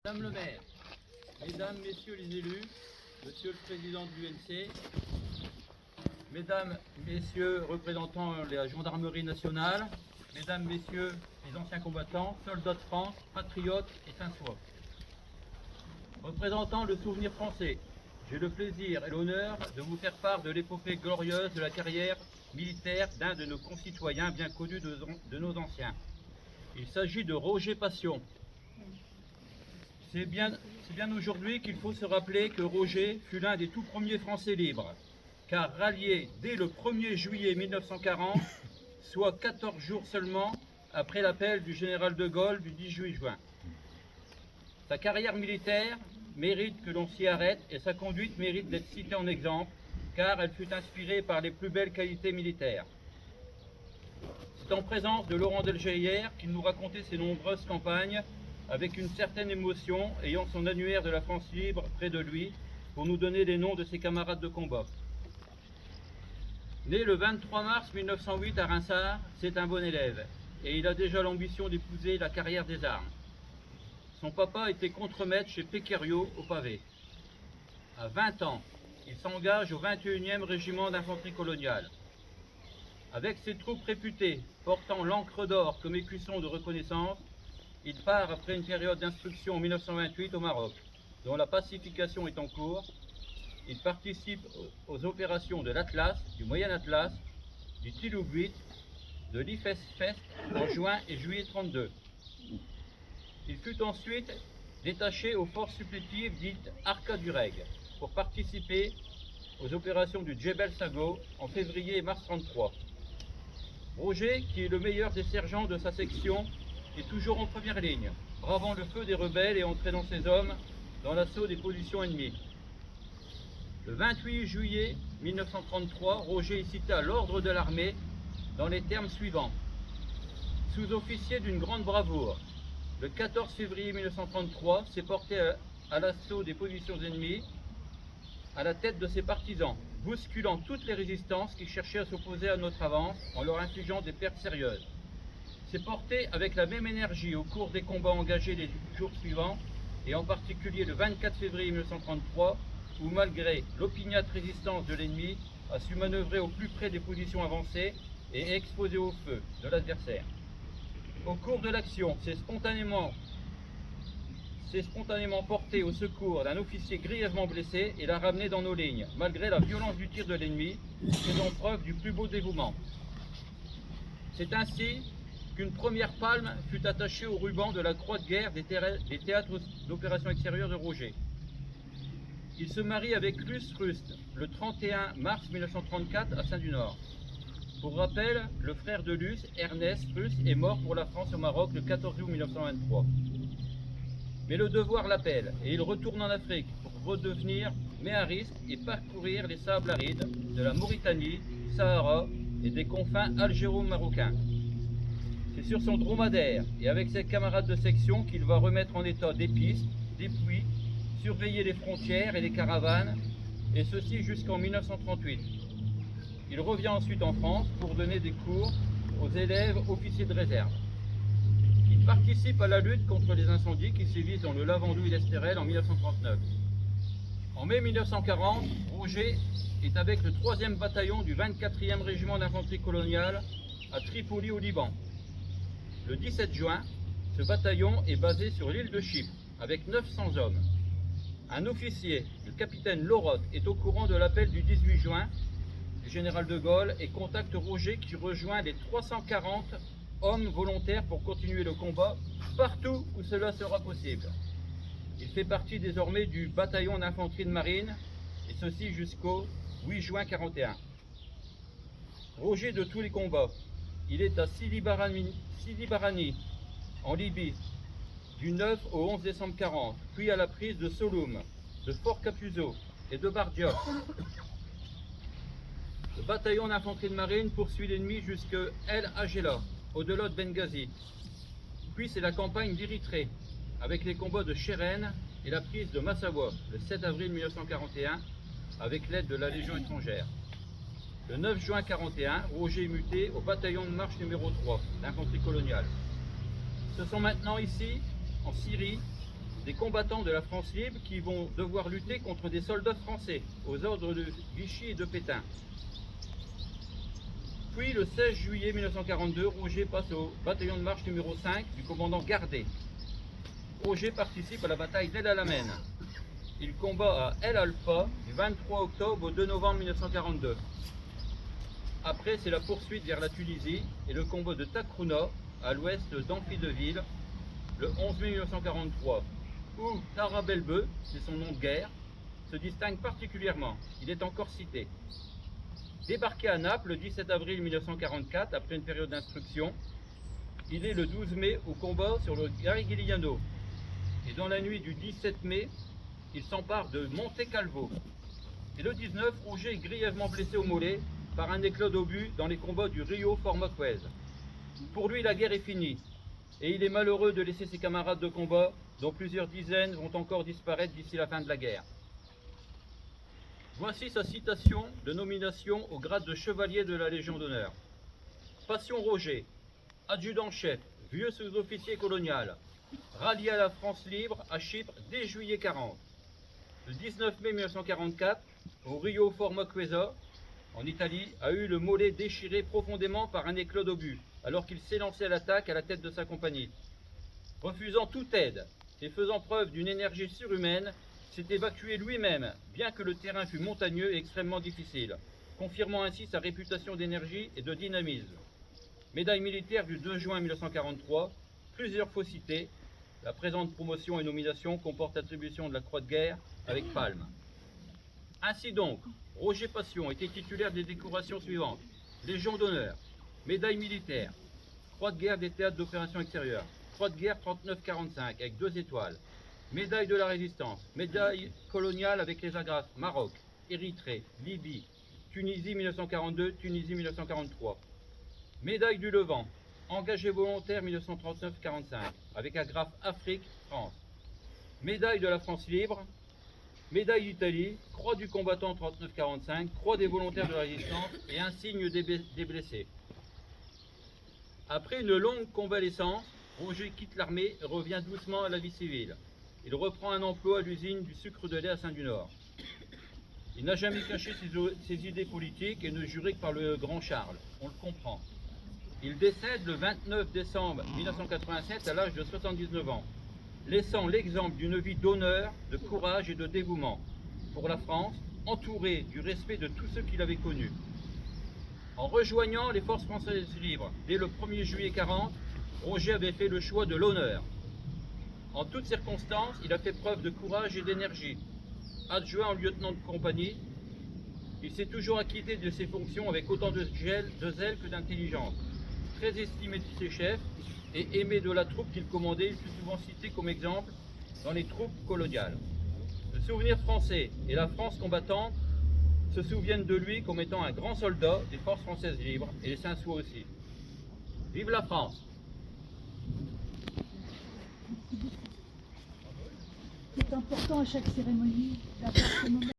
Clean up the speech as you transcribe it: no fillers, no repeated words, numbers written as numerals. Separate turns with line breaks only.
Madame le maire, mesdames, messieurs les élus, monsieur le président de l'UNC, mesdames, messieurs représentants de la gendarmerie nationale, mesdames, messieurs les anciens combattants, soldats de France, patriotes et Saint-Sois. Représentant le souvenir français, j'ai le plaisir et l'honneur de vous faire part de l'épopée glorieuse de la carrière militaire d'un de nos concitoyens bien connus de nos anciens. Il s'agit de Roger Passion. C'est bien aujourd'hui qu'il faut se rappeler que Roger fut l'un des tout premiers Français libres, car rallié dès le 1er juillet 1940, soit 14 jours seulement après l'appel du général de Gaulle du 18 juin. Sa carrière militaire mérite que l'on s'y arrête et sa conduite mérite d'être citée en exemple, car elle fut inspirée par les plus belles qualités militaires. C'est en présence de Laurent Delgeillère qu'il nous racontait ses nombreuses campagnes avec une certaine émotion, ayant son annuaire de la France libre près de lui pour nous donner les noms de ses camarades de combat. Né le 23 mars 1908 à Reinsart, c'est un bon élève et il a déjà l'ambition d'épouser la carrière des armes. Son papa était contremaître chez Péqueriot au pavé. À 20 ans, il s'engage au 21e régiment d'infanterie coloniale. Avec ses troupes réputées, portant l'encre d'or comme écusson de reconnaissance, il part après une période d'instruction en 1928 au Maroc, dont la pacification est en cours. Il participe aux opérations de l'Atlas, du Moyen Atlas, du Tiloubuit, de l'Ifesfest en juin et juillet 1932. Il fut ensuite détaché aux forces supplétives dites Arca du Reg pour participer aux opérations du Djebel Sago en février et mars 1933. Roger, qui est le meilleur des sergents de sa section, est toujours en première ligne, bravant le feu des rebelles et entraînant ses hommes dans l'assaut des positions ennemies. Le 28 juillet 1933, Roger est cité à l'ordre de l'armée dans les termes suivants. Sous-officier d'une grande bravoure, le 14 février 1933, s'est porté à l'assaut des positions ennemies à la tête de ses partisans, bousculant toutes les résistances qui cherchaient à s'opposer à notre avance en leur infligeant des pertes sérieuses. S'est porté avec la même énergie au cours des combats engagés les jours suivants, et en particulier le 24 février 1933, où malgré l'opiniâtre résistance de l'ennemi, a su manœuvrer au plus près des positions avancées et exposé au feu de l'adversaire. Au cours de l'action, s'est spontanément porté au secours d'un officier grièvement blessé et l'a ramené dans nos lignes, malgré la violence du tir de l'ennemi, faisant preuve du plus beau dévouement. C'est ainsi qu'une première palme fut attachée au ruban de la croix de guerre des théâtres d'opérations extérieures de Roger. Il se marie avec Luce Rust le 31 mars 1934 à Saint-du-Nord. Pour rappel, le frère de Luce, Ernest Rust, est mort pour la France au Maroc le 14 août 1923. Mais le devoir l'appelle et il retourne en Afrique pour redevenir méhariste et parcourir les sables arides de la Mauritanie, du Sahara et des confins algéro-marocains. C'est sur son dromadaire et avec ses camarades de section qu'il va remettre en état des pistes, des puits, surveiller les frontières et les caravanes, et ceci jusqu'en 1938. Il revient ensuite en France pour donner des cours aux élèves officiers de réserve. Il participe à la lutte contre les incendies qui sévissent dans le Lavandou et l'Estérel en 1939. En mai 1940, Roger est avec le 3e bataillon du 24e régiment d'infanterie coloniale à Tripoli au Liban. Le 17 juin, ce bataillon est basé sur l'île de Chypre, avec 900 hommes. Un officier, le capitaine Lorotte, est au courant de l'appel du 18 juin du général de Gaulle et contacte Roger qui rejoint les 340 hommes volontaires pour continuer le combat partout où cela sera possible. Il fait partie désormais du bataillon d'infanterie de marine, et ceci jusqu'au 8 juin 1941. Roger de tous les combats. Il est à Sidi Barrani, en Libye, du 9 au 11 décembre 1940, puis à la prise de Soloum, de Fort Capuzzo et de Bardia. Le bataillon d'infanterie de marine poursuit l'ennemi jusqu'à El Agela, au-delà de Benghazi. Puis c'est la campagne d'Érythrée, avec les combats de Chéren et la prise de Massawa, le 7 avril 1941, avec l'aide de la Légion étrangère. Le 9 juin 1941, Roger est muté au bataillon de marche numéro 3 d'infanterie coloniale. Ce sont maintenant ici, en Syrie, des combattants de la France libre qui vont devoir lutter contre des soldats français aux ordres de Vichy et de Pétain. Puis le 16 juillet 1942, Roger passe au bataillon de marche numéro 5 du commandant Gardet. Roger participe à la bataille d'El Alamein. Il combat à El Alfa du 23 octobre au 2 novembre 1942. Après, c'est la poursuite vers la Tunisie et le combat de Takrouna à l'ouest d'Amphi-de-Ville le 11 mai 1943, où Tara Belbeu, c'est son nom de guerre, se distingue particulièrement. Il est encore cité. Débarqué à Naples le 17 avril 1944, après une période d'instruction, il est le 12 mai au combat sur le Garigliano. Et dans la nuit du 17 mai, il s'empare de Monte Calvo. Et le 19, Roger est grièvement blessé au mollet par un éclat d'obus dans les combats du Rio Formocuez. Pour lui, la guerre est finie. Et il est malheureux de laisser ses camarades de combat, dont plusieurs dizaines vont encore disparaître d'ici la fin de la guerre. Voici sa citation de nomination au grade de chevalier de la Légion d'honneur. Passion Roger, adjudant-chef, vieux sous-officier colonial, rallié à la France libre à Chypre dès juillet 40. Le 19 mai 1944, au Rio Formocueza, en Italie, a eu le mollet déchiré profondément par un éclat d'obus, alors qu'il s'élançait à l'attaque à la tête de sa compagnie. Refusant toute aide et faisant preuve d'une énergie surhumaine, s'est évacué lui-même, bien que le terrain fût montagneux et extrêmement difficile, confirmant ainsi sa réputation d'énergie et de dynamisme. Médaille militaire du 2 juin 1943, plusieurs fois citée, la présente promotion et nomination comporte attribution de la Croix de guerre avec palme. Ainsi donc, Roger Passion était titulaire des décorations suivantes: Légion d'honneur, médaille militaire, Croix de guerre des théâtres d'opérations extérieures, Croix de guerre 39-45 avec 2 étoiles, médaille de la résistance, médaille coloniale avec les agrafes Maroc, Érythrée, Libye, Tunisie 1942, Tunisie 1943, médaille du Levant, engagé volontaire 1939-45 avec agrafe Afrique, France, médaille de la France libre, médaille d'Italie, croix du combattant 39-45, croix des volontaires de la résistance et insigne des blessés. Après une longue convalescence, Roger quitte l'armée et revient doucement à la vie civile. Il reprend un emploi à l'usine du sucre de lait à Saint-du-Nord. Il n'a jamais caché ses idées politiques et ne jurait que par le grand Charles. On le comprend. Il décède le 29 décembre 1987 à l'âge de 79 ans, laissant l'exemple d'une vie d'honneur, de courage et de dévouement pour la France, entouré du respect de tous ceux qui l'avaient connu. En rejoignant les forces françaises libres dès le 1er juillet 40, Roger avait fait le choix de l'honneur. En toutes circonstances, il a fait preuve de courage et d'énergie. Adjoint en lieutenant de compagnie, il s'est toujours acquitté de ses fonctions avec autant de zèle que d'intelligence. Très estimé de ses chefs et aimé de la troupe qu'il commandait, il fut souvent cité comme exemple dans les troupes coloniales. Le souvenir français et la France combattante se souviennent de lui comme étant un grand soldat des forces françaises libres et les Saint-Sois aussi. Vive la France!
C'est important à chaque cérémonie d'avoir ce moment.